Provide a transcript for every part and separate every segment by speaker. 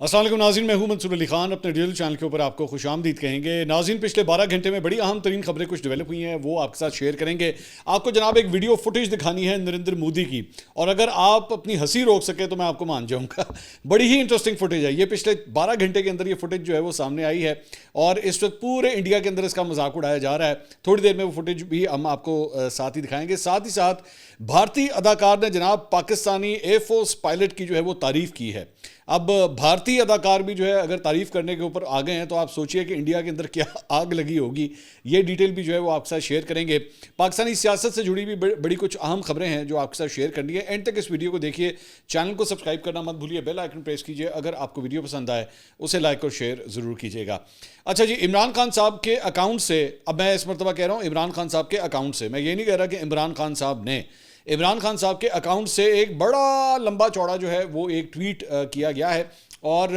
Speaker 1: السلام علیکم ناظرین، میں ہوں منصور علی خان، اپنے ڈیجیٹل چینل کے اوپر آپ کو خوش آمدید کہیں گے۔ ناظرین، پچھلے 12 گھنٹے میں بڑی اہم ترین خبریں کچھ ڈیولپ ہوئی ہیں، وہ آپ کے ساتھ شیئر کریں گے۔ آپ کو جناب ایک ویڈیو فوٹیج دکھانی ہے نریندر مودی کی، اور اگر آپ اپنی ہنسی روک سکے تو میں آپ کو مان جاؤں گا۔ بڑی ہی انٹرسٹنگ فوٹیج ہے یہ، پچھلے 12 گھنٹے کے اندر یہ فوٹیج جو ہے وہ سامنے آئی ہے، اور اس وقت پورے انڈیا کے اندر اس کا مذاق اڑایا جا رہا ہے۔ تھوڑی دیر میں وہ فوٹیج بھی ہم آپ کو ساتھ ہی دکھائیں گے۔ ساتھ ہی ساتھ بھارتی اداکار نے جناب پاکستانی ایئر فورس پائلٹ کی جو ہے وہ تعریف کی ہے۔ اب بھارتی اداکار بھی جو ہے اگر تعریف کرنے کے اوپر آگے ہیں تو آپ سوچئے کہ انڈیا کے اندر کیا آگ لگی ہوگی۔ یہ ڈیٹیل بھی جو ہے وہ آپ کے ساتھ شیئر کریں گے۔ پاکستانی سیاست سے جڑی بھی بڑی کچھ اہم خبریں ہیں جو آپ کے ساتھ شیئر کرنی ہے۔ اینڈ تک اس ویڈیو کو دیکھیے، چینل کو سبسکرائب کرنا مت بھولیے، بیل آئیکن پریس کیجیے، اگر آپ کو ویڈیو پسند آئے اسے لائک اور شیئر ضرور کیجیے گا۔ اچھا جی، عمران خان صاحب کے اکاؤنٹ سے، اب میں اس مرتبہ کہہ رہا ہوں عمران خان صاحب کے اکاؤنٹ سے، میں یہ نہیں کہہ رہا کہ عمران خان صاحب نے، عمران خان صاحب کے اکاؤنٹ سے ایک بڑا لمبا چوڑا جو ہے وہ ایک ٹویٹ کیا گیا ہے۔ اور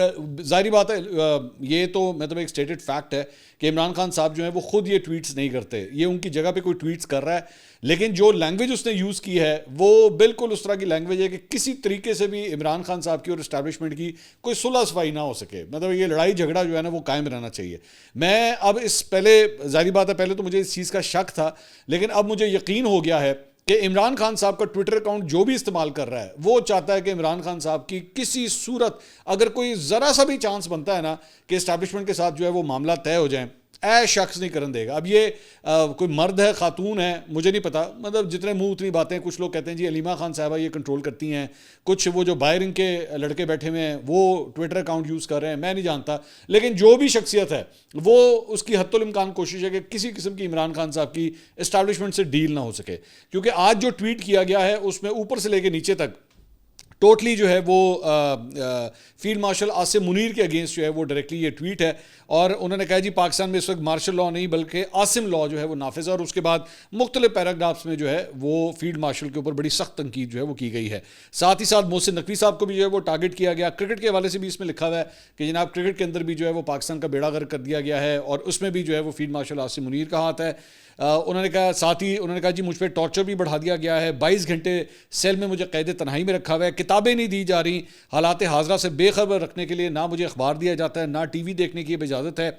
Speaker 1: ظاہری بات ہے، یہ تو مطلب ایک اسٹیٹڈ فیکٹ ہے کہ عمران خان صاحب جو ہیں وہ خود یہ ٹویٹس نہیں کرتے، یہ ان کی جگہ پہ کوئی ٹویٹس کر رہا ہے، لیکن جو لینگویج اس نے یوز کی ہے وہ بالکل اس طرح کی لینگویج ہے کہ کسی طریقے سے بھی عمران خان صاحب کی اور اسٹیبلشمنٹ کی کوئی صلح صفائی نہ ہو سکے، مطلب یہ لڑائی جھگڑا جو ہے نا وہ قائم رہنا چاہیے۔ میں اب اس پہلے ظاہری بات ہے، پہلے تو مجھے اس چیز کا شک تھا، لیکن اب مجھے یقین ہو گیا ہے کہ عمران خان صاحب کا ٹویٹر اکاؤنٹ جو بھی استعمال کر رہا ہے وہ چاہتا ہے کہ عمران خان صاحب کی کسی صورت اگر کوئی ذرا سا بھی چانس بنتا ہے نا کہ اسٹیبلشمنٹ کے ساتھ جو ہے وہ معاملہ طے ہو جائیں، اے شخص نہیں کرن دے گا۔ اب یہ کوئی مرد ہے خاتون ہے مجھے نہیں پتا، مطلب جتنے منہ اتنی باتیں۔ کچھ لوگ کہتے ہیں جی علیمہ خان صاحبہ یہ کنٹرول کرتی ہیں، کچھ وہ جو باہر ان کے لڑکے بیٹھے ہوئے ہیں وہ ٹویٹر اکاؤنٹ یوز کر رہے ہیں، میں نہیں جانتا، لیکن جو بھی شخصیت ہے وہ اس کی حتی الامکان کوشش ہے کہ کسی قسم کی عمران خان صاحب کی اسٹیبلشمنٹ سے ڈیل نہ ہو سکے، کیونکہ آج جو ٹویٹ کیا گیا ہے اس میں اوپر سے لے کے نیچے تک ٹوٹلی جو ہے وہ فیلڈ مارشل عاصم منیر کے اگینسٹ جو ہے وہ ڈائریکٹلی یہ ٹویٹ ہے، اور انہوں نے کہا جی پاکستان میں اس وقت مارشل لاء نہیں بلکہ عاصم لاء جو ہے وہ نافذ ہے، اور اس کے بعد مختلف پیراگرافس میں جو ہے وہ فیلڈ مارشل کے اوپر بڑی سخت تنقید جو ہے وہ کی گئی ہے۔ ساتھ ہی ساتھ محسن نقوی صاحب کو بھی جو ہے وہ ٹارگٹ کیا گیا۔ کرکٹ کے حوالے سے بھی اس میں لکھا ہوا ہے کہ جناب کرکٹ کے اندر بھی جو ہے وہ پاکستان کا بیڑا غرق کر دیا گیا ہے، اور اس میں بھی جو ہے وہ فیلڈ مارشل عاصم منیر کا ہاتھ ہے۔ انہوں نے کہا، ساتھ ہی انہوں نے کہا جی مجھ پہ ٹارچر بھی بڑھا دیا گیا ہے، 22 گھنٹے سیل میں مجھے قید تنہائی میں رکھا ہوا ہے، کتابیں نہیں دی جا رہی، حالات حاضرہ سے بے خبر رکھنے کے لیے نہ مجھے اخبار دیا جاتا ہے، نہ ٹی وی دیکھنے کی اجازت ہے۔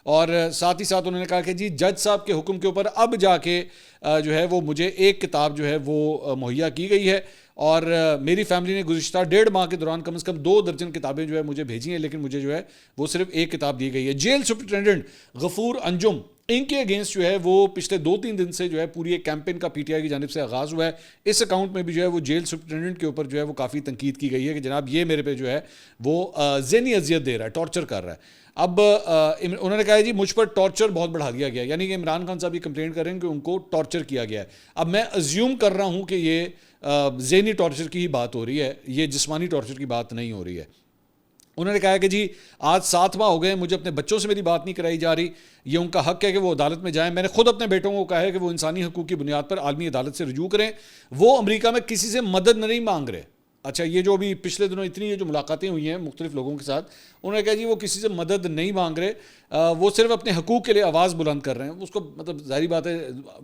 Speaker 1: اور ساتھ ہی ساتھ انہوں نے کہا کہ جی جج صاحب کے حکم کے اوپر اب جا کے جو ہے وہ مجھے ایک کتاب جو ہے وہ مہیا کی گئی ہے، اور میری فیملی نے گزشتہ 1.5 ماہ کے دوران کم از کم 2 درجن کتابیں جو ہے مجھے بھیجی ہیں، لیکن مجھے جو ہے وہ صرف ایک کتاب دی گئی ہے۔ جیل سپرنٹینڈنٹ غفور انجم، ان کے اگینسٹ جو ہے وہ پچھلے 2-3 دن سے جو ہے پوری ایک کیمپین کا پی ٹی آئی کی جانب سے آغاز ہوا ہے۔ اس اکاؤنٹ میں بھی جو ہے وہ جیل سپرنٹینڈنٹ کے اوپر جو ہے وہ کافی تنقید کی گئی ہے کہ جناب یہ میرے پہ جو ہے وہ ذہنی اذیت دے رہا ہے، ٹارچر کر رہا ہے۔ اب انہوں نے کہا ہے جی مجھ پر ٹارچر بہت بڑھا دیا گیا، یعنی کہ عمران خان صاحب یہ کمپلین کر رہے ہیں کہ ان کو ٹارچر کیا گیا ہے۔ اب میں ازیوم کر رہا ہوں کہ یہ ذہنی ٹارچر کی ہی بات ہو رہی ہے، یہ جسمانی ٹارچر کی بات نہیں ہو رہی ہے۔ انہوں نے کہا کہ جی آج 7 ماہ ہو گئے، مجھے اپنے بچوں سے میری بات نہیں کرائی جا رہی، یہ ان کا حق ہے کہ وہ عدالت میں جائیں۔ میں نے خود اپنے بیٹوں کو کہا ہے کہ وہ انسانی حقوق کی بنیاد پر عالمی عدالت سے رجوع کریں، وہ امریکہ میں کسی سے مدد نہیں مانگ رہے۔ اچھا، یہ جو ابھی پچھلے دنوں اتنی یہ جو ملاقاتیں ہوئی ہیں مختلف لوگوں کے ساتھ، انہوں نے کہا جی وہ کسی سے مدد نہیں مانگ رہے، وہ صرف اپنے حقوق کے لیے آواز بلند کر رہے ہیں۔ اس کو مطلب ظاہری بات ہے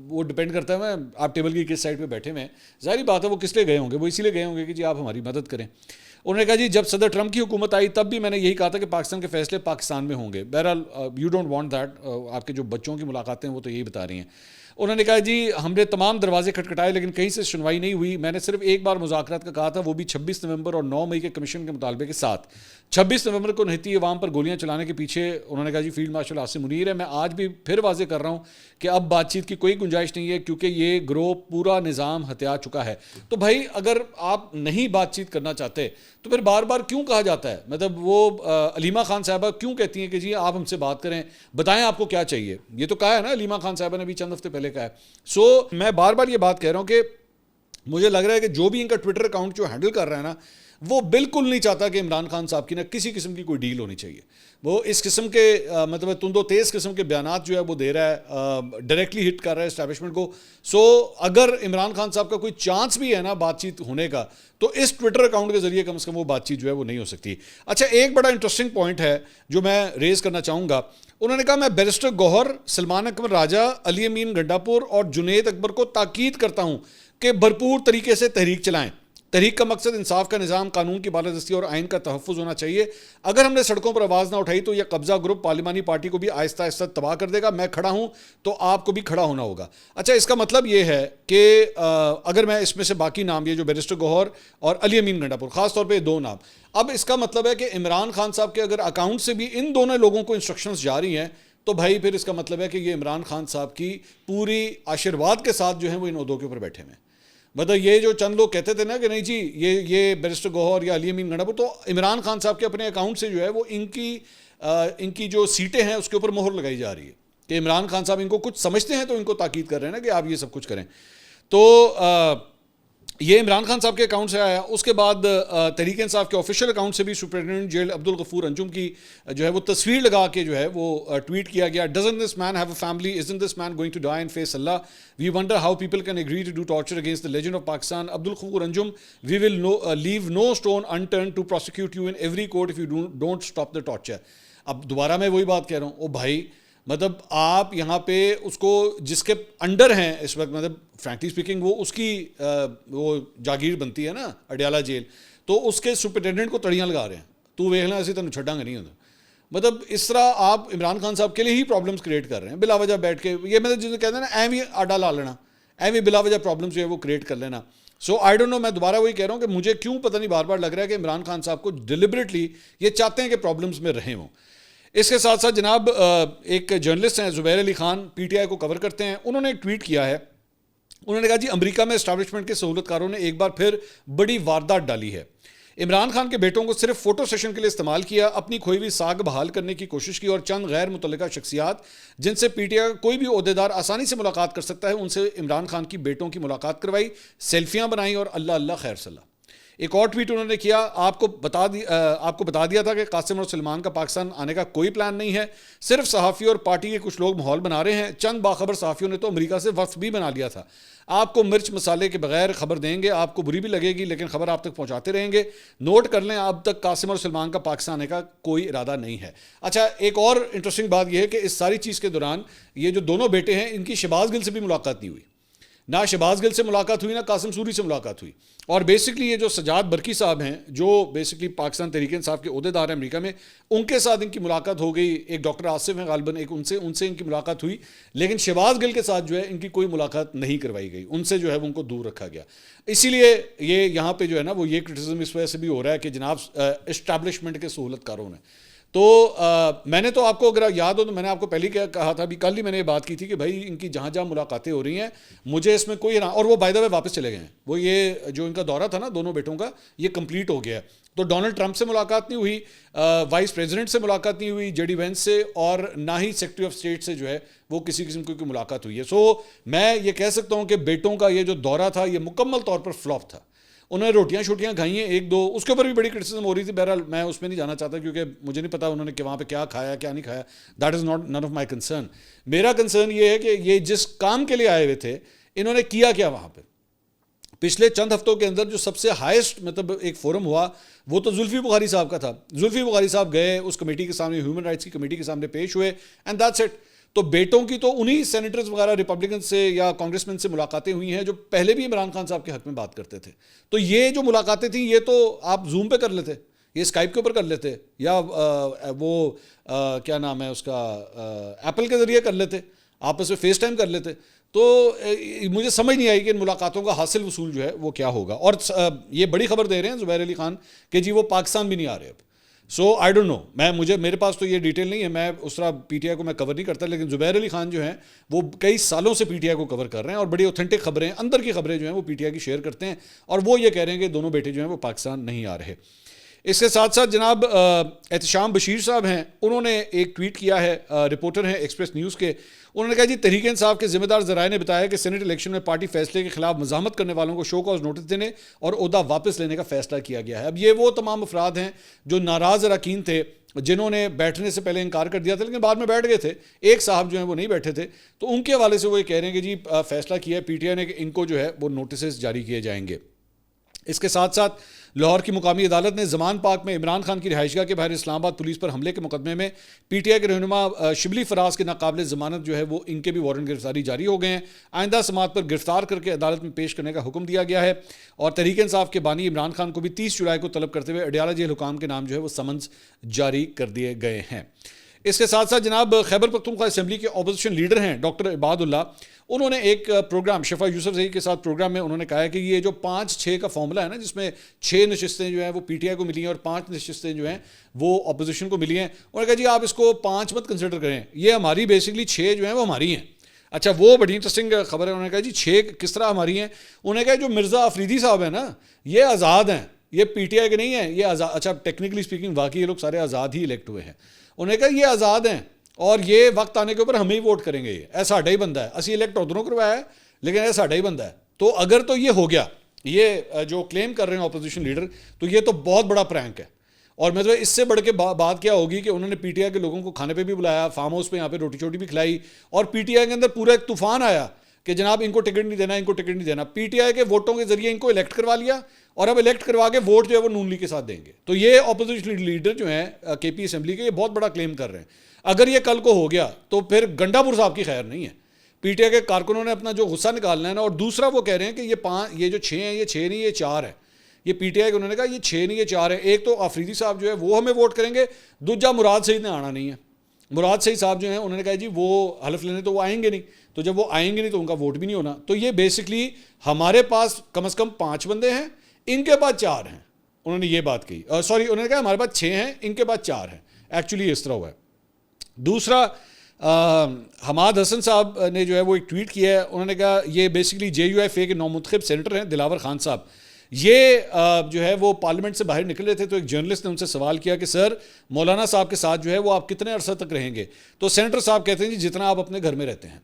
Speaker 1: وہ ڈپینڈ کرتا ہے آپ ٹیبل کی کس سائڈ پہ بیٹھے ہوئے ہیں، ظاہری بات ہے وہ کس لیے گئے ہوں گے، وہ اسی لیے گئے ہوں گے کہ جی آپ ہماری مدد کریں۔ انہوں نے کہا جی جب صدر ٹرمپ کی حکومت آئی تب بھی میں نے یہی کہا تھا کہ پاکستان کے فیصلے پاکستان میں ہوں گے۔ بہرحال یو ڈونٹ وانٹ دیٹ، آپ کے جو بچوں کی ملاقاتیں وہ تو یہی بتا رہی ہیں۔ انہوں نے کہا جی ہم نے تمام دروازے کھٹکھٹائے لیکن کہیں سے سنوائی نہیں ہوئی، میں نے صرف ایک بار مذاکرات کا کہا تھا، وہ بھی 26 نومبر اور 9 مئی کے کمیشن کے مطالبے کے ساتھ۔ 26 نومبر کو نہتی عوام پر گولیاں چلانے کے پیچھے انہوں نے کہا جی فیلڈ مارشل عاصم منیر ہے۔ میں آج بھی پھر واضح کر رہا ہوں کہ اب بات چیت کی کوئی گنجائش نہیں ہے، کیونکہ یہ گروہ پورا نظام ہتھیا چکا ہے۔ تو بھائی اگر آپ نہیں بات چیت کرنا چاہتے تو پھر بار بار کیوں کہا جاتا ہے؟ مطلب وہ علیمہ خان صاحبہ کیوں کہتی ہیں کہ جی آپ ہم سے بات کریں، بتائیں آپ کو کیا چاہیے؟ یہ تو کہا ہے نا علیمہ خان صاحبہ نے بھی چند ہفتے پہلے کہا ہے۔ میں بار بار یہ بات کہہ رہا ہوں کہ مجھے لگ رہا ہے کہ جو بھی ان کا ٹویٹر اکاؤنٹ جو ہینڈل کر رہا ہے نا وہ بالکل نہیں چاہتا کہ عمران خان صاحب کی نہ کسی قسم کی کوئی ڈیل ہونی چاہیے۔ وہ اس قسم کے مطلب تند و تیز قسم کے بیانات جو ہے وہ دے رہا ہے، ڈائریکٹلی ہٹ کر رہا ہے اسٹیبلشمنٹ کو۔ اگر عمران خان صاحب کا کوئی چانس بھی ہے نا بات چیت ہونے کا تو اس ٹویٹر اکاؤنٹ کے ذریعے کم سے کم وہ بات چیت جو ہے وہ نہیں ہو سکتی۔ اچھا، ایک بڑا انٹرسٹنگ پوائنٹ ہے جو میں ریز کرنا چاہوں گا۔ انہوں نے کہا میں بیرسٹر گوہر، سلمان اکمل راجہ، علی امین گنڈا پور اور جنید اکبر کو تاکید کرتا ہوں کہ بھرپور طریقے سے تحریک چلائیں۔ تحریک کا مقصد انصاف کا نظام، قانون کی بالادستی اور آئین کا تحفظ ہونا چاہیے. اگر ہم نے سڑکوں پر آواز نہ اٹھائی تو یہ قبضہ گروپ پارلیمانی پارٹی کو بھی آہستہ آہستہ تباہ کر دے گا. میں کھڑا ہوں تو آپ کو بھی کھڑا ہونا ہوگا. اچھا، اس کا مطلب یہ ہے کہ اگر میں اس میں سے باقی نام، یہ جو بیرسٹر گوہر اور علی امین گنڈا پور، خاص طور پہ 2 نام، اب اس کا مطلب ہے کہ عمران خان صاحب کے اگر اکاؤنٹ سے بھی ان دونوں لوگوں کو انسٹرکشنز جاری ہیں تو بھائی پھر اس کا مطلب ہے کہ یہ عمران خان صاحب کی پوری آشیرواد کے ساتھ جو ہیں وہ ان عہدوں کے اوپر بیٹھے ہوئے ہیں. مطلب یہ جو چند لوگ کہتے تھے نا کہ نہیں جی یہ بیرسٹر گوہر یا علی امین گنڈا پور، تو عمران خان صاحب کے اپنے اکاؤنٹ سے جو ہے وہ ان کی جو سیٹیں ہیں اس کے اوپر مہر لگائی جا رہی ہے کہ عمران خان صاحب ان کو کچھ سمجھتے ہیں تو ان کو تاکید کر رہے ہیں نا کہ آپ یہ سب کچھ کریں. تو یہ عمران خان صاحب کے اکاؤنٹ سے آیا. اس کے بعد تحریک انصاف کے آفیشیل اکاؤنٹ سے بھی سپرنٹینڈنٹ جیل عبدالغفور انجم کی جو ہے وہ تصویر لگا کے جو ہے وہ ٹویٹ کیا گیا. Doesn't this man have a family? Isn't this man going to die and face Allah? We wonder how people can agree to do torture against the legend of Pakistan. Abdul Anjum, we will leave no stone unturned to prosecute you in every court if you don't stop the torture. اب دوبارہ میں وہی بات کہہ رہا ہوں، او بھائی مطلب آپ یہاں پہ اس کو جس کے انڈر ہیں اس وقت، مطلب فرینکلی اسپیکنگ وہ اس کی وہ جاگیر بنتی ہے نا اڈیالہ جیل، تو اس کے سپرنٹینڈنٹ کو تڑیاں لگا رہے ہیں. تو ویکھ لینا، ایسے تینوں چھڈاں گے نہیں ہوتا. مطلب اس طرح آپ عمران خان صاحب کے لیے ہی پرابلمس کریٹ کر رہے ہیں بلا وجہ بیٹھ کے. یہ مطلب جسے کہتے ہیں نا ایویں آڈا لا لینا، ایویں بلا وجہ پرابلمس جو ہے وہ کریٹ کر لینا. سو آئی ڈونٹ نو، میں دوبارہ وہی کہہ رہا ہوں کہ مجھے کیوں پتہ نہیں بار بار لگ رہا ہے کہ عمران خان صاحب کو ڈیلیبریٹلی یہ چاہتے ہیں کہ پرابلمس میں رہے ہوں. اس کے ساتھ ساتھ جناب ایک جرنلسٹ ہیں زبیر Ali Khan, P T I کو کور کرتے ہیں، انہوں نے ایک ٹویٹ کیا ہے. انہوں نے کہا جی امریکہ میں اسٹیبلشمنٹ کے سہولت کاروں نے ایک بار پھر بڑی واردات ڈالی ہے. عمران خان کے بیٹوں کو صرف فوٹو سیشن کے لیے استعمال کیا، اپنی کھوئی ہوئی ساکھ بحال کرنے کی کوشش کی اور چند غیر متعلقہ شخصیات جن سے پی ٹی آئی کا کوئی بھی عہدیدار آسانی سے ملاقات کر سکتا ہے ان سے عمران خان کی بیٹوں کی ملاقات کروائی، سیلفیاں بنائیں اور اللہ اللہ خیر صلاح. ایک اور ٹویٹ انہوں نے کیا، آپ کو بتا دیا تھا کہ قاسم اور سلمان کا پاکستان آنے کا کوئی پلان نہیں ہے، صرف صحافی اور پارٹی کے کچھ لوگ ماحول بنا رہے ہیں. چند باخبر صحافیوں نے تو امریکہ سے وفد بھی بنا لیا تھا. آپ کو مرچ مسالے کے بغیر خبر دیں گے، آپ کو بری بھی لگے گی لیکن خبر آپ تک پہنچاتے رہیں گے. نوٹ کر لیں اب تک قاسم اور سلمان کا پاکستان آنے کا کوئی ارادہ نہیں ہے. اچھا، ایک اور انٹرسٹنگ بات یہ ہے کہ اس ساری چیز کے دوران یہ جو دونوں بیٹے ہیں ان کی شہباز گل سے بھی ملاقات نہیں ہوئی. نہ شہباز گل سے ملاقات ہوئی، نہ قاسم سوری سے ملاقات ہوئی. اور بیسکلی یہ جو سجاد برقی صاحب ہیں جو بیسکلی پاکستان تحریک انصاف کے عہدیدار ہیں امریکہ میں، ان کے ساتھ ان کی ملاقات ہو گئی. ایک ڈاکٹر آصف ہیں غالباً، ایک ان سے ان کی ملاقات ہوئی، لیکن شہباز گل کے ساتھ جو ہے ان کی کوئی ملاقات نہیں کروائی گئی. ان سے جو ہے ان کو دور رکھا گیا. اسی لیے یہ یہاں پہ جو ہے نا وہ یہ کرٹیسزم اس وجہ سے بھی ہو رہا ہے کہ جناب اسٹیبلشمنٹ کے سہولت کاروں نے. تو میں نے تو آپ کو اگر یاد ہو تو میں نے آپ کو پہلے کیا کہا تھا، ابھی کل ہی میں نے یہ بات کی تھی کہ بھائی ان کی جہاں جہاں ملاقاتیں ہو رہی ہیں مجھے اس میں کوئی اور وہ بائی دا وے واپس چلے گئے ہیں. وہ یہ جو ان کا دورہ تھا نا دونوں بیٹوں کا، یہ کمپلیٹ ہو گیا ہے. تو ڈونلڈ ٹرمپ سے ملاقات نہیں ہوئی، وائس پریزیڈنٹ سے ملاقات نہیں ہوئی، جے ڈی وینس سے، اور نہ ہی سیکرٹری آف اسٹیٹ سے جو ہے وہ کسی قسم کی ملاقات ہوئی ہے. سو میں یہ کہہ سکتا ہوں کہ بیٹوں کا یہ جو دورہ تھا یہ مکمل طور پر فلاپ تھا. انہوں نے روٹیاں شوٹیاں کھائی ہیں ایک دو، اس کے اوپر بھی بڑی کرٹیسزم ہو رہی تھی. بہرحال میں اس میں نہیں جانا چاہتا کیونکہ مجھے نہیں پتا انہوں نے وہاں پہ کیا کھایا کیا نہیں کھایا. That is not none of my concern. میرا کنسرن یہ ہے کہ یہ جس کام کے لیے آئے ہوئے تھے انہوں نے کیا کیا وہاں پہ. پچھلے چند ہفتوں کے اندر جو سب سے ہائیسٹ مطلب ایک فورم ہوا وہ تو زلفی بخاری صاحب کا تھا. زلفی بخاری صاحب گئے اس کمیٹی کے سامنے، ہیومن رائٹس کی کمیٹی کے سامنے پیش ہوئے، اینڈ دیٹس اٹ. تو بیٹوں کی تو انہی سینیٹرز وغیرہ ریپبلکن سے یا کانگریس مین سے ملاقاتیں ہوئی ہیں جو پہلے بھی عمران خان صاحب کے حق میں بات کرتے تھے. تو یہ جو ملاقاتیں تھیں یہ تو آپ زوم پہ کر لیتے، یہ اسکائپ کے اوپر کر لیتے، یا وہ کیا نام ہے اس کا ایپل کے ذریعے کر لیتے، آپس میں فیس ٹائم کر لیتے. تو مجھے سمجھ نہیں آئی کہ ان ملاقاتوں کا حاصل وصول جو ہے وہ کیا ہوگا. اور یہ بڑی خبر دے رہے ہیں زبیر علی خان کہ جی وہ پاکستان بھی نہیں آ رہے اب. سو آئی ڈونٹ نو، میرے پاس تو یہ ڈیٹیل نہیں ہے، میں اس طرح پی ٹی آئی کو میں کور نہیں کرتا، لیکن زبیر علی خان جو ہیں وہ کئی سالوں سے پی ٹی آئی کو کور کر رہے ہیں اور بڑی اوتھینٹک خبریں، اندر کی خبریں جو ہیں وہ پی ٹی آئی کی شیئر کرتے ہیں، اور وہ یہ کہہ رہے ہیں کہ دونوں بیٹے جو ہیں وہ پاکستان نہیں آ رہے. اس کے ساتھ ساتھ جناب احتشام بشیر صاحب ہیں، انہوں نے ایک ٹویٹ کیا ہے، رپورٹر ہیں ایکسپریس نیوز کے. انہوں نے کہا جی تحریک انصاف کے ذمہ دار ذرائع نے بتایا کہ سینٹ الیکشن میں پارٹی فیصلے کے خلاف مزاحمت کرنے والوں کو شو کاز نوٹس دینے اور عہدہ واپس لینے کا فیصلہ کیا گیا ہے. اب یہ وہ تمام افراد ہیں جو ناراض اراکین تھے جنہوں نے بیٹھنے سے پہلے انکار کر دیا تھا لیکن بعد میں بیٹھ گئے تھے. ایک صاحب جو ہیں وہ نہیں بیٹھے تھے، تو ان کے حوالے سے وہ یہ کہہ رہے ہیں کہ جی فیصلہ کیا ہے پی ٹی آئی نے کہ ان کو جو ہے وہ نوٹسز جاری کیے جائیں گے. اس کے ساتھ ساتھ لاہور کی مقامی عدالت نے زمان پاک میں عمران خان کی رہائش گاہ کے باہر اسلام آباد پولیس پر حملے کے مقدمے میں پی ٹی آئی کے رہنما شبلی فراز کے ناقابل ضمانت جو ہے وہ ان کے بھی وارنٹ گرفتاری جاری ہو گئے ہیں. آئندہ سماعت پر گرفتار کر کے عدالت میں پیش کرنے کا حکم دیا گیا ہے. اور تحریک انصاف کے بانی عمران خان کو بھی 30 جولائی کو طلب کرتے ہوئے اڈیالہ جیل حکام کے نام جو ہے وہ سمنز جاری کر دیے گئے ہیں. اس کے ساتھ ساتھ جناب خیبر پختونخوا اسمبلی کے اپوزیشن لیڈر ہیں ڈاکٹر عباد اللہ, انہوں نے ایک پروگرام شفا یوسف زئی کے ساتھ پروگرام میں انہوں نے کہا ہے کہ یہ جو 5-6 کا فارمولا ہے نا, جس میں 6 نشستیں جو ہیں وہ پی ٹی آئی کو ملی ہیں اور 5 نشستیں جو ہیں وہ اپوزیشن کو ملی ہیں, انہوں نے کہا جی آپ اس کو 5 مت کنسیڈر کریں, یہ ہماری بیسکلی 6 جو ہیں وہ ہماری ہیں. اچھا وہ بڑی انٹرسٹنگ خبر ہے. انہوں نے کہا جی 6 کس طرح ہماری ہیں. انہوں نے کہا جو مرزا افریدی صاحب ہیں نا, یہ آزاد ہیں, یہ پی ٹی آئی کے نہیں ہیں, یہ آزاد. اچھا ٹیکنیکلی اسپیکنگ واقعی یہ لوگ سارے آزاد ہی الیکٹ ہوئے ہیں. انہوں نے کہا یہ آزاد ہیں اور یہ وقت آنے کے اوپر ہمیں ہی ووٹ کریں گے, یہ ساڈا ہی بندہ ہے, اسی الیکٹ ادھروں کروایا ہے لیکن یہ ساڈا ہی بندہ ہے. تو اگر تو یہ ہو گیا, یہ جو کلیم کر رہے ہیں اپوزیشن لیڈر, تو یہ تو بہت بڑا پرینک ہے. اور میں تو اس سے بڑھ کے بات کیا ہوگی کہ انہوں نے پی ٹی آئی کے لوگوں کو کھانے پہ بھی بلایا, فارم ہاؤس پہ یہاں پہ روٹی چوٹی بھی کھلائی, اور پی ٹی آئی کے اندر پورا ایک طوفان آیا کہ جناب ان کو ٹکٹ نہیں دینا, ان کو ٹکٹ نہیں دینا. پی ٹی آئی کے ووٹوں کے ذریعے ان کو الیکٹ کروا لیا اور اب الیکٹ کروا کے ووٹ جو ہے وہ نون لیگ کے ساتھ دیں گے. تو یہ اپوزیشن لیڈر جو ہیں کے پی اسمبلی کے, یہ بہت بڑا کلیم کر رہے ہیں. اگر یہ کل کو ہو گیا تو پھر گنڈا پور صاحب کی خیر نہیں ہے. پی ٹی آئی کے کارکنوں نے اپنا جو غصہ نکالنا ہے نا, اور دوسرا وہ کہہ رہے ہیں کہ یہ جو 6 ہیں یہ 6 نہیں, یہ 4 ہے. یہ پی ٹی آئی کے انہوں نے کہا یہ 6 نہیں, یہ 4 ہے. ایک تو آفریدی صاحب جو ہے وہ ہمیں ووٹ کریں گے, دوجا مراد سعید نے آنا نہیں ہے. مراد سعید صاحب جو ہیں انہوں نے کہا جی وہ حلف لینے تو وہ آئیں گے نہیں, تو جب وہ آئیں گے نہیں تو ان کا ووٹ بھی نہیں ہونا. تو یہ بیسکلی ہمارے پاس کم از کم 5 بندے ہیں, ان کے پاس 4 ہیں. انہوں نے یہ بات کہی, سوری انہوں نے کہا ہمارے پاس 6 ہیں, ان کے پاس 4 ہیں. ایکچولی اس طرح ہوا ہے. دوسرا حماد حسن صاحب نے جو ہے وہ ایک ٹویٹ کیا ہے. انہوں نے کہا یہ basically J U F A کے نومنتخب سینیٹر ہیں دلاور خان صاحب, یہ جو ہے وہ پارلیمنٹ سے باہر نکل رہے تھے, تو ایک جرنلسٹ نے ان سے سوال کیا کہ سر مولانا صاحب کے ساتھ جو ہے وہ آپ کتنے عرصہ تک رہیں گے. تو سینیٹر صاحب کہتے ہیں جی جتنا آپ اپنے گھر میں رہتے ہیں.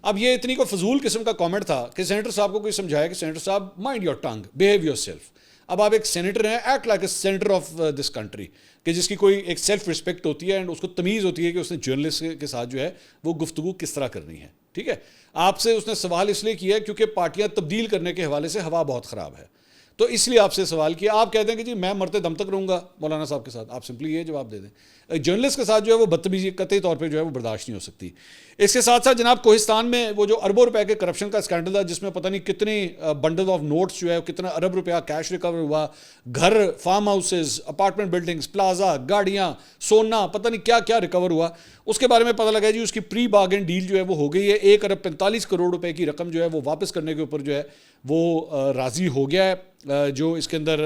Speaker 1: اب یہ اتنی کو فضول قسم کا کامنٹ تھا کہ سینیٹر صاحب کو کوئی سمجھایا کہ سینیٹر صاحب mind your tongue, behave your self. اب آپ ایک سینیٹر ہیں, act like a senator of this country, کہ جس کی کوئی ایک سیلف رسپیکٹ ہوتی ہے اینڈ اس کو تمیز ہوتی ہے کہ اس نے جرنلسٹ کے ساتھ جو ہے وہ گفتگو کس طرح کرنی ہے. ٹھیک ہے, آپ سے اس نے سوال اس لیے کیا ہے کیونکہ پارٹیاں تبدیل کرنے کے حوالے سے ہوا بہت خراب ہے, تو اس لیے آپ سے سوال کیا. آپ کہتے ہیں کہ جی میں مرتے دم تک رہوں گا مولانا صاحب کے ساتھ, آپ سمپلی یہ جواب دے دیں. جرنلسٹ کے ساتھ جو ہے وہ بدتمیزی قطعی طور پہ جو ہے وہ برداشت نہیں ہو سکتی. اس کے ساتھ ساتھ جناب کوہستان میں وہ جو اربوں روپے کے کرپشن کا اسکینڈل تھا, جس میں پتہ نہیں کتنی بنڈل آف نوٹس جو ہے کتنا ارب روپیہ کیش ریکور ہوا, گھر, form houses, apartment buildings, plaza, گاڑیاں, سونا, پتہ نہیں کیا کیا ریکور ہوا. اس کے بارے میں پتہ لگا جی اس کی پری بارگن ڈیل جو ہے وہ ہو گئی ہے. 1 ارب 45 کروڑ روپے کی رقم جو ہے وہ واپس کرنے کے اوپر جو ہے وہ راضی ہو گیا ہے. جو اس کے اندر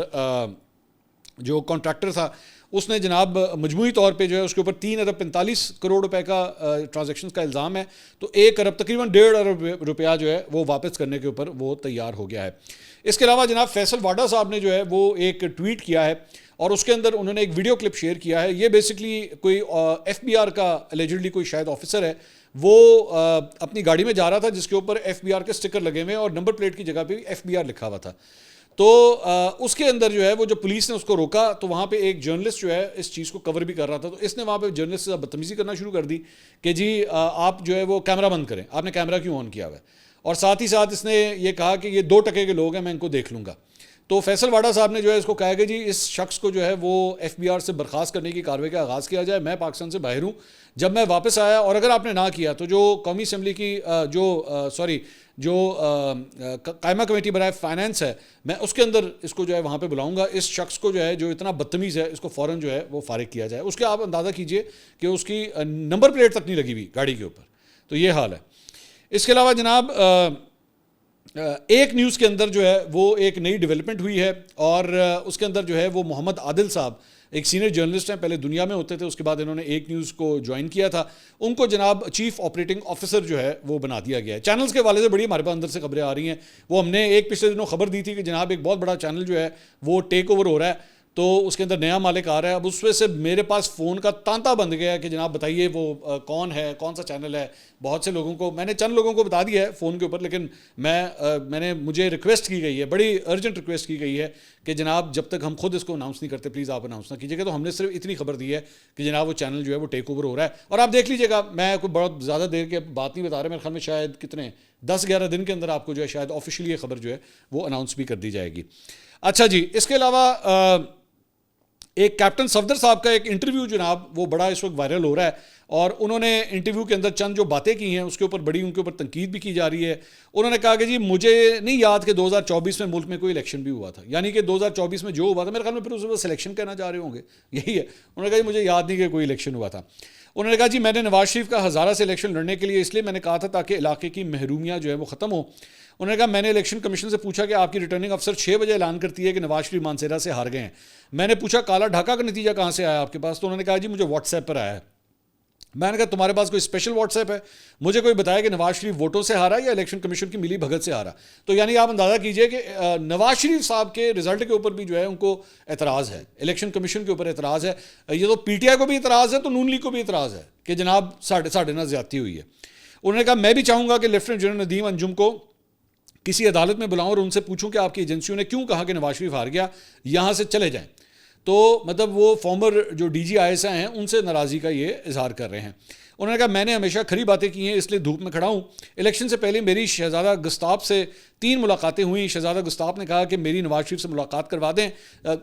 Speaker 1: جو کانٹریکٹر تھا اس نے جناب مجموعی طور پہ جو ہے اس کے اوپر 3 ارب 45 کروڑ روپے کا ٹرانزیکشنز کا الزام ہے, تو 1 ارب تقریباً 1.5 ارب روپیہ جو ہے وہ واپس کرنے کے اوپر وہ تیار ہو گیا ہے. اس کے علاوہ جناب فیصل واڈا صاحب نے جو ہے وہ ایک ٹویٹ کیا ہے اور اس کے اندر انہوں نے ایک ویڈیو کلپ شیئر کیا ہے. یہ بیسکلی کوئی ایف بی آر کا الیجڈلی کوئی شاید آفیسر ہے, وہ اپنی گاڑی میں جا رہا تھا جس کے اوپر ایف بی آر کے اسٹکر لگے ہوئے اور نمبر پلیٹ کی جگہ پہ ایف بی آر لکھا ہوا تھا. تو اس کے اندر جو ہے وہ جو پولیس نے اس کو روکا, تو وہاں پہ ایک جرنلسٹ جو ہے اس چیز کو کور بھی کر رہا تھا, تو اس نے وہاں پہ جرنلسٹ سے بدتمیزی کرنا شروع کر دی کہ جی آپ جو ہے وہ کیمرہ بند کریں, آپ نے کیمرہ کیوں آن کیا ہوا ہے. اور ساتھ ہی ساتھ اس نے یہ کہا کہ یہ 2 ٹکے کے لوگ ہیں, میں ان کو دیکھ لوں گا. تو فیصل واڈا صاحب نے جو ہے اس کو کہا کہ جی اس شخص کو جو ہے وہ ایف بی آر سے برخاست کرنے کی کارروائی کا آغاز کیا جائے. میں پاکستان سے باہر ہوں, جب میں واپس آیا اور اگر آپ نے نہ کیا تو جو قومی اسمبلی کی جو قائمہ کمیٹی برائے فائنانس ہے, میں اس کے اندر اس کو جو ہے وہاں پہ بلاؤں گا. اس شخص کو جو ہے جو اتنا بدتمیز ہے اس کو فوراً جو ہے وہ فارغ کیا جائے. اس کے آپ اندازہ کیجئے کہ اس کی نمبر پلیٹ تک نہیں لگی ہوئی گاڑی کے اوپر. تو یہ حال ہے. اس کے علاوہ جناب ایک نیوز کے اندر جو ہے وہ ایک نئی ڈیولپمنٹ ہوئی ہے, اور اس کے اندر جو ہے وہ محمد عادل صاحب ایک سینئر جرنلسٹ ہیں, پہلے دنیا میں ہوتے تھے, اس کے بعد انہوں نے ایک نیوز کو جوائن کیا تھا, ان کو جناب چیف آپریٹنگ آفیسر جو ہے وہ بنا دیا گیا ہے. چینلز کے حوالے سے بڑی ہمارے پاس اندر سے خبریں آ رہی ہیں. وہ ہم نے ایک پچھلے دنوں خبر دی تھی کہ جناب ایک بہت بڑا چینل جو ہے وہ ٹیک اوور ہو رہا ہے, تو اس کے اندر نیا مالک آ رہا ہے. اب اس وجہ سے میرے پاس فون کا تانتا بند گیا ہے کہ جناب بتائیے وہ کون ہے, کون سا چینل ہے. بہت سے لوگوں کو میں نے چند لوگوں کو بتا دیا ہے فون کے اوپر, لیکن مجھے ریکویسٹ کی گئی ہے, بڑی ارجنٹ ریکویسٹ کی گئی ہے کہ جناب جب تک ہم خود اس کو اناؤنس نہیں کرتے پلیز آپ اناؤنس نہ کیجیے گا. تو ہم نے صرف اتنی خبر دی ہے کہ جناب وہ چینل جو ہے وہ ٹیک اوور ہو رہا ہے, اور آپ دیکھ لیجیے گا. میں کوئی بہت زیادہ دیر کی بات نہیں بتا رہا, میرے خیال میں شاید کتنے 10-11 دن کے اندر آپ کو جو ہے شاید آفیشیلی یہ خبر جو ہے وہ اناؤنس بھی کر دی جائے گی. اچھا جی، اس کے علاوہ ایک کیپٹن صفدر صاحب کا ایک انٹرویو جناب وہ بڑا اس وقت وائرل ہو رہا ہے، اور انہوں نے انٹرویو کے اندر چند جو باتیں کی ہیں اس کے اوپر بڑی ان کے اوپر تنقید بھی کی جا رہی ہے. انہوں نے کہا کہ جی مجھے نہیں یاد کہ 2024 میں ملک میں کوئی الیکشن بھی ہوا تھا، یعنی کہ 2024 میں جو ہوا تھا میرے خیال میں پھر اس وقت سلیکشن کہنا چاہ رہے ہوں گے، یہی ہے. انہوں نے کہا جی مجھے یاد نہیں کہ کوئی الیکشن ہوا تھا. انہوں نے کہا جی میں نے نواز شریف کا ہزارہ سے الیکشن لڑنے کے لیے اس لیے میں نے کہا تھا تاکہ علاقے کی محرومیاں جو ہے وہ ختم ہو. انہوں نے کہا میں نے الیکشن کمیشن سے پوچھا کہ آپ کی ریٹرننگ افسر 6 بجے اعلان کرتی ہے کہ نواز شریف مانسیرا سے ہار گئے ہیں. میں نے پوچھا کالا ڈھاکہ کا نتیجہ کہاں سے آیا آپ کے پاس؟ تو انہوں نے کہا جی مجھے واٹس ایپ پر آیا ہے. میں نے کہا تمہارے پاس کوئی اسپیشل واٹس ایپ ہے؟ مجھے کوئی بتایا کہ نواز شریف ووٹوں سے ہارا یا الیکشن کمیشن کی ملی بھگت سے ہارا. تو یعنی آپ اندازہ کیجئے کہ نواز شریف صاحب کے رزلٹ کے اوپر بھی جو ہے ان کو اعتراض ہے، الیکشن کمیشن کے اوپر اعتراض ہے. یہ تو پی ٹی آئی کو بھی اعتراض ہے تو نون لیگ کو بھی اعتراض ہے کہ جناب ساڑھے نہ زیادتی ہوئی ہے. انہوں نے کہا میں بھی چاہوں گا کہ لیفٹنٹ جنرل ندیم انجم کو کسی عدالت میں بلاؤں اور ان سے پوچھوں کہ آپ کی ایجنسیوں نے کیوں کہا کہ نواز شریف ہار گیا، یہاں سے چلے جائیں. تو مطلب وہ فارمر جو D G I S I ہیں ان سے ناراضی کا یہ اظہار کر رہے ہیں. انہوں نے کہا میں نے ہمیشہ کھری باتیں کی ہیں اس لیے دھوپ میں کھڑا ہوں. الیکشن سے پہلے میری شہزادہ گستاف سے 3 ملاقاتیں ہوئیں. شہزادہ گستاف نے کہا کہ میری نواز شریف سے ملاقات کروا دیں.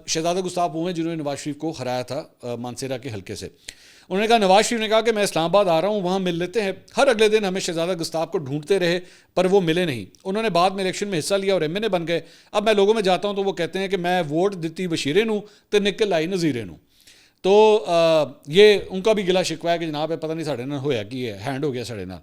Speaker 1: شہزادہ گستاف وہ ہیں جنہوں نے نواز شریف کو ہرایا تھا مانسیرا کے حلقے سے. انہوں نے کہا نواز شریف نے کہا کہ میں اسلام آباد آ رہا ہوں، وہاں مل لیتے ہیں. ہر اگلے دن ہمیں شہزادہ گستاف کو ڈھونڈتے رہے پر وہ ملے نہیں. انہوں نے بعد میں الیکشن میں حصہ لیا اور ایم این اے بن گئے. اب میں لوگوں میں جاتا ہوں تو وہ کہتے ہیں کہ میں ووٹ دیتی بشیرے نوں تو نکل لائی نظیرے نوں. تو یہ ان کا بھی گلا شکوا ہے کہ جناب پتہ نہیں ساڑھے نال ہویا کی ہے، ہینڈ ہو گیا ساڑھے نال.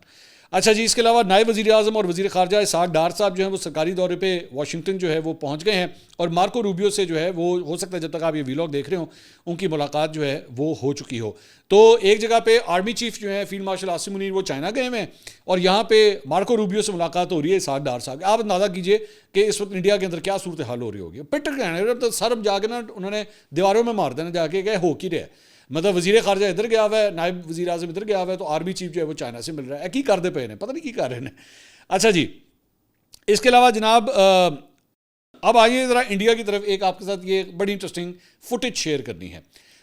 Speaker 1: اچھا جی، اس کے علاوہ نائب وزیر اعظم اور وزیر خارجہ اسحاق ڈار صاحب جو ہیں وہ سرکاری دورے پہ واشنگٹن جو ہے وہ پہنچ گئے ہیں، اور مارکو روبیو سے جو ہے وہ ہو سکتا ہے جب تک آپ یہ ویلاگ دیکھ رہے ہوں ان کی ملاقات جو ہے وہ ہو چکی ہو. تو ایک جگہ پہ آرمی چیف جو ہے فیلڈ مارشل عاصم منیر وہ چائنا گئے ہوئے ہیں، اور یہاں پہ مارکو روبیو سے ملاقات ہو رہی ہے اسحاق ڈار صاحب. آپ اندازہ کیجئے کہ اس وقت انڈیا کے اندر کیا صورتحال ہو رہی ہوگی. پٹ گئے سر جا کے نا انہوں نے دیواروں میں مار دینا جا کے کہ ہو کی رہے. مطلب وزیر خارجہ ادھر گیا ہوا ہے، نائب وزیر اعظم ادھر گیا ہوا ہے، تو آرمی چیف جو ہے وہ چائنا سے مل رہا ہے. کی کرتے پے نے پتہ نہیں کی کر رہے ہیں. اچھا جی، اس کے علاوہ جناب اب آئیے ذرا انڈیا کی طرف. ایک آپ کے ساتھ یہ بڑی انٹرسٹنگ فوٹیج شیئر کرنی ہے.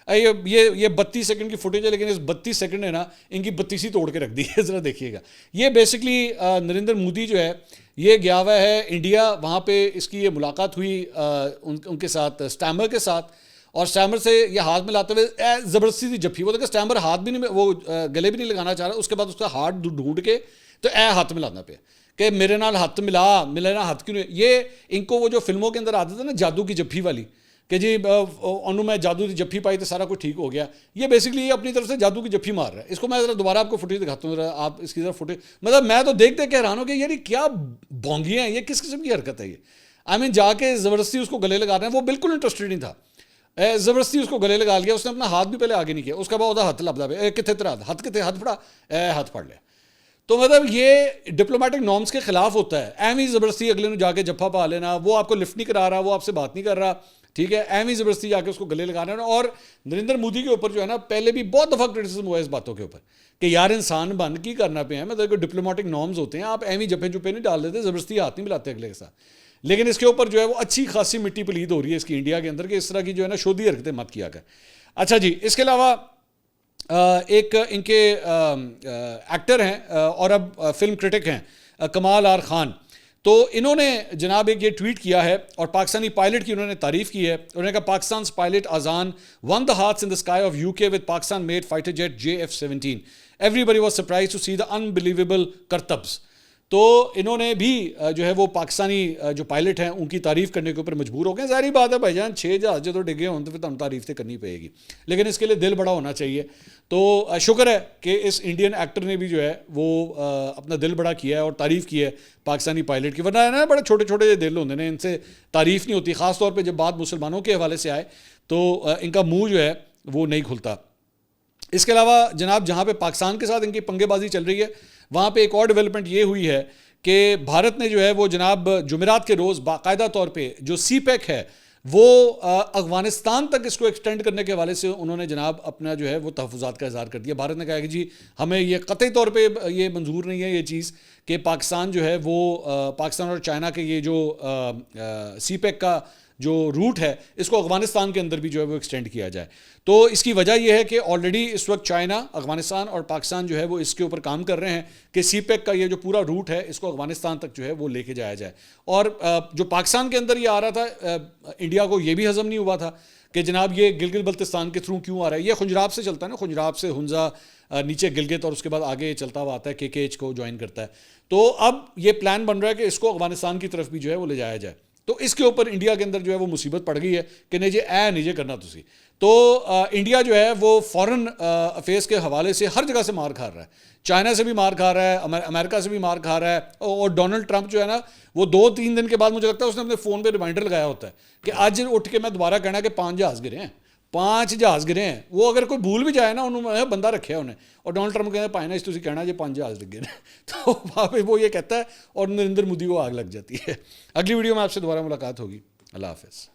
Speaker 1: یہ 32 سیکنڈ کی فوٹیج ہے، لیکن اس 32 سیکنڈ نے نا ان کی 32 توڑ کے رکھ دی ہے. ذرا دیکھیے گا. یہ بیسکلی نریندر مودی جو ہے یہ گیا ہوا ہے انڈیا، وہاں پہ اس کی یہ ملاقات ہوئی ان کے ساتھ اسٹیمر کے ساتھ، اور اسٹیمر سے یہ ہاتھ میں لاتے ہوئے زبردستی سی جپھی. وہ دیکھا اسٹیمر ہاتھ بھی نہیں، وہ گلے بھی نہیں لگانا چاہ رہا. اس کے بعد اس کا ہاتھ ڈھونڈ کے تو ہاتھ میں لانا پہ کہ میرے نال ہاتھ ملے نا ہاتھ کیوں نہیں. یہ ان کو وہ جو فلموں کے اندر عادت ہے نا جادو کی جپھی والی کہ جی انہوں میں جادو کی جپھی پائی تو سارا کچھ ٹھیک ہو گیا. یہ بیسکلی یہ اپنی طرف سے جادو کی جپھی مار رہا ہے. اس کو میں ذرا دوبارہ آپ کو فوٹیج دکھاتا ہوں، ذرا آپ اس کی ذرا فوٹیج. مطلب میں تو دیکھ کے حیران ہوں کہ یار کیا بونگیاں ہیں، یہ کس قسم کی حرکت ہے یہ. آئی مین جا کے زبردستی اس کو گلے لگا رہے ہیں. وہ بالکل انٹرسٹڈ نہیں تھا، زبردستی اس کو گلے لگا لیا. اس نے اپنا ہاتھ بھی پہلے آگے نہیں کیا. اس کا بعد ہاتھ لبدا پہ کتنے تیرا ہاتھ کتنے ہاتھ پھڑا ہاتھ پھڑ لیا. تو مطلب یہ ڈپلومیٹک نارمس کے خلاف ہوتا ہے. ایم ہی زبردستی اگلے نے جا کے جپھا پا لینا. وہ آپ کو لفٹ نہیں کرا رہا، وہ آپ سے بات نہیں کر رہا، ٹھیک ہے. ایم ہی زبردستی جا کے اس کو گلے لگانا. اور نریندر مودی کے اوپر جو ہے نا پہلے بھی بہت دفعہ کرٹیسزم ہوا ہے اس باتوں کے اوپر کہ یار انسان بن کی کرنا پہ ہے. مطلب کہ ڈپلومیٹک نارمز ہوتے ہیں، آپ ایم ہی جپے نہیں ڈال دیتے، زبردستی ہاتھ نہیں ملاتے اگلے کے ساتھ. لیکن اس کے اوپر جو ہے وہ اچھی خاصی مٹی پلید ہو رہی ہے اس کی انڈیا کے اندر کہ اس طرح کی جو ہے نا شودھی حرکتیں مت کیا کر. اچھا جی، اس کے علاوہ ایک ان کے ایکٹر ہیں اور اب فلم کرٹک ہیں کمال آر خان. تو انہوں نے جناب ایک یہ ٹویٹ کیا ہے اور پاکستانی پائلٹ کی انہوں نے تعریف کی ہے. انہوں نے کہا پاکستان's pilot Azan won the hearts in the sky of UK with Pakistan made fighter jet JF-17. Everybody was surprised to see the unbelievable کرتبs. تو انہوں نے بھی جو ہے وہ پاکستانی جو پائلٹ ہیں ان کی تعریف کرنے کے اوپر مجبور ہو گئے. ظاہری بات ہے بھائی جان، 6 جہاز جو ڈگے ہوں تو پھر تمہیں تعریف تو کرنی پڑے گی، لیکن اس کے لیے دل بڑا ہونا چاہیے. تو شکر ہے کہ اس انڈین ایکٹر نے بھی جو ہے وہ اپنا دل بڑا کیا ہے اور تعریف کی ہے پاکستانی پائلٹ کی. ورنہ ہے نا بڑے چھوٹے چھوٹے دل ہوتے ہیں، ان سے تعریف نہیں ہوتی، خاص طور پہ جب بات مسلمانوں کے حوالے سے آئے تو ان کا منہ جو ہے وہ نہیں کھلتا. اس کے علاوہ جناب جہاں پہ پاکستان کے ساتھ ان کی پنگے بازی چل رہی ہے وہاں پہ ایک اور ڈیولپمنٹ یہ ہوئی ہے کہ بھارت نے جو ہے وہ جناب جمعرات کے روز باقاعدہ طور پہ جو سی پیک ہے وہ افغانستان تک اس کو ایکسٹینڈ کرنے کے حوالے سے انہوں نے جناب اپنا جو ہے وہ تحفظات کا اظہار کر دیا. بھارت نے کہا کہ جی ہمیں یہ قطعی طور پہ یہ منظور نہیں ہے یہ چیز کہ پاکستان جو ہے وہ پاکستان اور چائنا کے یہ جو سی پیک کا جو روٹ ہے اس کو افغانستان کے اندر بھی جو ہے وہ ایکسٹینڈ کیا جائے. تو اس کی وجہ یہ ہے کہ آلریڈی اس وقت چائنا، افغانستان اور پاکستان جو ہے وہ اس کے اوپر کام کر رہے ہیں کہ سی پیک کا یہ جو پورا روٹ ہے اس کو افغانستان تک جو ہے وہ لے کے جایا جائے. اور جو پاکستان کے اندر یہ آ رہا تھا، انڈیا کو یہ بھی ہضم نہیں ہوا تھا کہ جناب یہ گلگت بلتستان کے تھرو کیوں آ رہا ہے. یہ خنجراب سے چلتا ہے نا، خنجراب سے ہنزا، نیچے گلگت، اور اس کے بعد آگے چلتا ہوا آتا ہے کے ایچ کو جوائن کرتا ہے. تو اب یہ پلان بن رہا ہے کہ اس کو افغانستان کی طرف بھی جو ہے وہ لے جایا جائے. تو اس کے اوپر انڈیا کے اندر جو ہے وہ مصیبت پڑ گئی ہے کہ نہیں جی نہیں جی کرنا تسی. تو انڈیا جو ہے وہ فارن افیئرس کے حوالے سے ہر جگہ سے مار کھا رہا ہے. چائنا سے بھی مار کھا رہا ہے، امریکہ سے بھی مار کھا رہا ہے. اور ڈونلڈ ٹرمپ جو ہے نا وہ 2-3 دن کے بعد مجھے لگتا ہے اس نے اپنے فون پہ ریمائنڈر لگایا ہوتا ہے کہ آج اٹھ کے میں دوبارہ کہنا کہ 5 جہاز گرے ہیں، 5 جہاز گرے ہیں. وہ اگر کوئی بھول بھی جائے نا، انہوں نے بندہ رکھے انہیں. اور ڈونلڈ ٹرمپ کہتے ہیں پائنا اس تسی کہنا یہ 5 جہاز لگ گئے. تو وہاں پہ وہ یہ کہتا ہے اور نریندر مودی کو آگ لگ جاتی ہے. اگلی ویڈیو میں آپ سے دوبارہ ملاقات ہوگی. اللہ حافظ.